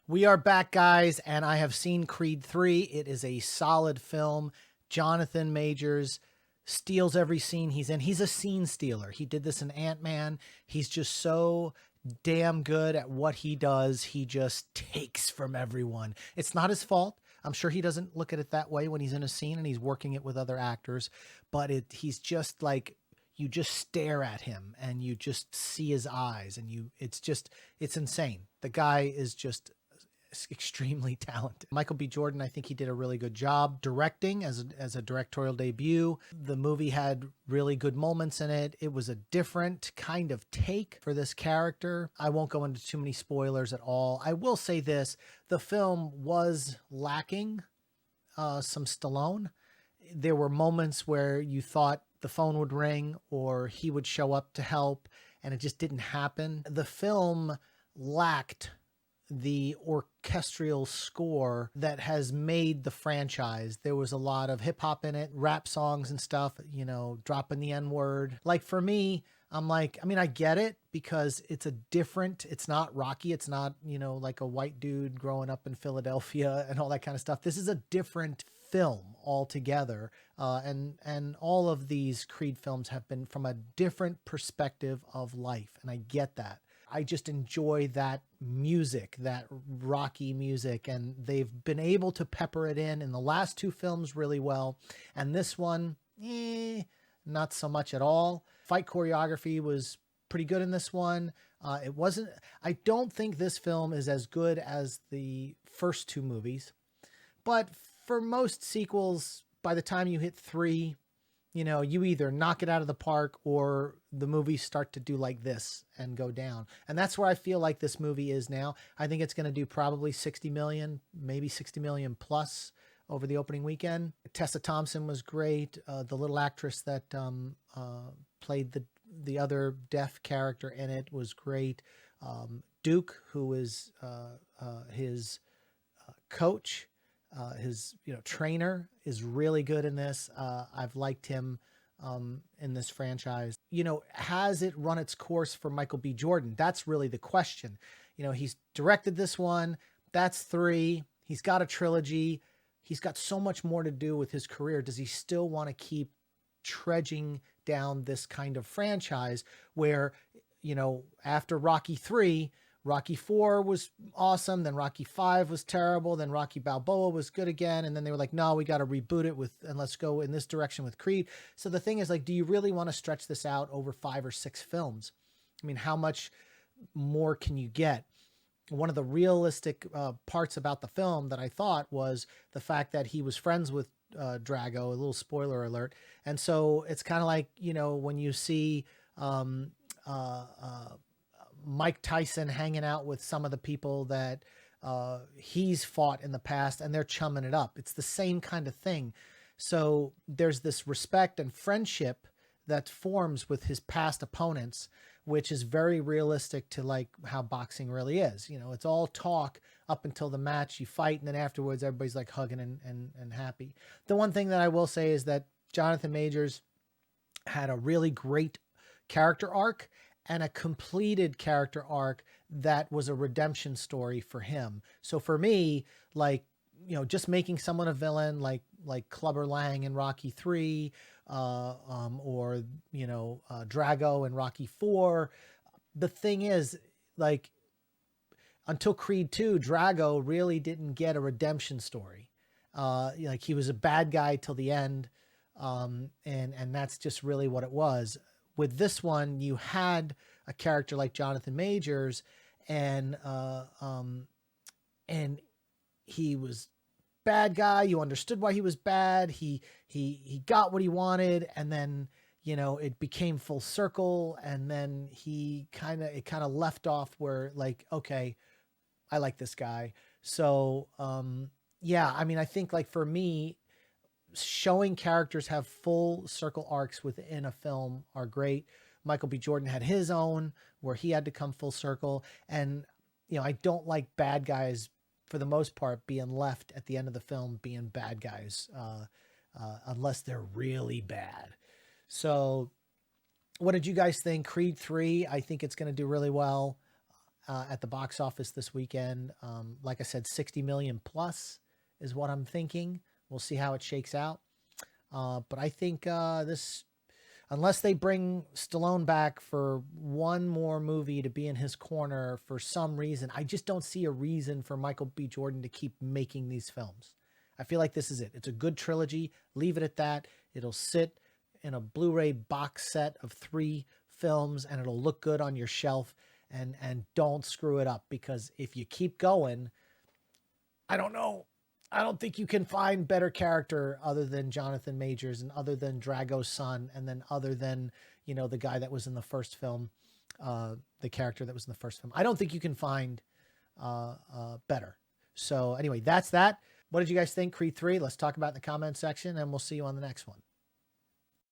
We are back, guys, and I have seen Creed 3. It is a solid film. Jonathan Majors steals every scene he's in. He's a scene stealer. He did this in Ant-Man. He's just so damn good at what he does. He just takes from everyone. It's not his fault. I'm sure he doesn't look at it that way when he's in a scene and he's working it with other actors, but he's just like, you just stare at him and you just see his eyes and it's insane. The guy is just extremely talented. Michael B. Jordan, I think he did a really good job directing as a directorial debut. The movie had really good moments in it. It was a different kind of take for this character. I won't go into too many spoilers at all. I will say this, the film was lacking some Stallone. There were moments where you thought the phone would ring or he would show up to help, and it just didn't happen. The film lacked the orchestral score that has made the franchise. There was a lot of hip hop in it, rap songs and stuff, you know, dropping the N word. Like for me, I'm like, I mean, I get it because it's not Rocky. It's not, you know, like a white dude growing up in Philadelphia and all that kind of stuff. This is a different film altogether. And all of these Creed films have been from a different perspective of life. And I get that. I just enjoy that music, that Rocky music, and they've been able to pepper it in the last two films really well. And this one, not so much at all. Fight choreography was pretty good in this one. I don't think this film is as good as the first two movies, but for most sequels, by the time you hit 3, you know, you either knock it out of the park or the movies start to do like this and go down. And that's where I feel like this movie is now. I think it's going to do probably 60 million, maybe 60 million plus over the opening weekend. Tessa Thompson was great. The little actress that played the other deaf character in it was great. Duke, who is his coach, his trainer, is really good in this. I've liked him in this franchise. Has it run its course for Michael B. Jordan? That's really the question. He's directed this one. That's 3. He's got a trilogy. He's got so much more to do with his career. Does he still want to keep trudging down this kind of franchise where, after Rocky 3, Rocky 4 was awesome, then Rocky 5 was terrible, then Rocky Balboa was good again, and then they were like, no, we got to reboot it and let's go in this direction with Creed. So the thing is, like, do you really want to stretch this out over 5 or 6 films? I mean, how much more can you get? One of the realistic parts about the film that I thought was the fact that he was friends with Drago, a little spoiler alert. And so it's kind of like, when you see Mike Tyson hanging out with some of the people that he's fought in the past, and they're chumming it up. It's the same kind of thing. So there's this respect and friendship that forms with his past opponents, which is very realistic to like how boxing really is. It's all talk up until the match, you fight, and then afterwards everybody's like hugging and happy. The one thing that I will say is that Jonathan Majors had a really great character arc and a completed character arc that was a redemption story for him. So for me, like, just making someone a villain like Clubber Lang in Rocky 3, or Drago in Rocky 4. The thing is, like, until Creed 2, Drago really didn't get a redemption story. Like, he was a bad guy till the end, and that's just really what it was. With this one, you had a character like Jonathan Majors, and he was bad guy. You understood why he was bad. He got what he wanted, and then it became full circle, and then it kind of left off where, like, okay, I like this guy. So yeah, I mean, I think, like, for me, showing characters have full circle arcs within a film are great. Michael B. Jordan had his own where he had to come full circle. And, I don't like bad guys, for the most part, being left at the end of the film being bad guys, unless they're really bad. So what did you guys think? Creed 3, I think it's going to do really well. at the box office this weekend. Like I said, 60 million plus is what I'm thinking. We'll see how it shakes out. But I think this, unless they bring Stallone back for one more movie to be in his corner for some reason, I just don't see a reason for Michael B. Jordan to keep making these films. I feel like this is it. It's a good trilogy. Leave it at that. It'll sit in a Blu-ray box set of 3 films, and it'll look good on your shelf. And don't screw it up, because if you keep going, I don't know. I don't think you can find better character other than Jonathan Majors, and other than Drago's son, and then other than, you know, the guy that was in the first film, the character that was in the first film. I don't think you can find better. So anyway, that's that. What did you guys think? Creed 3? Let's talk about it in the comment section, and we'll see you on the next one.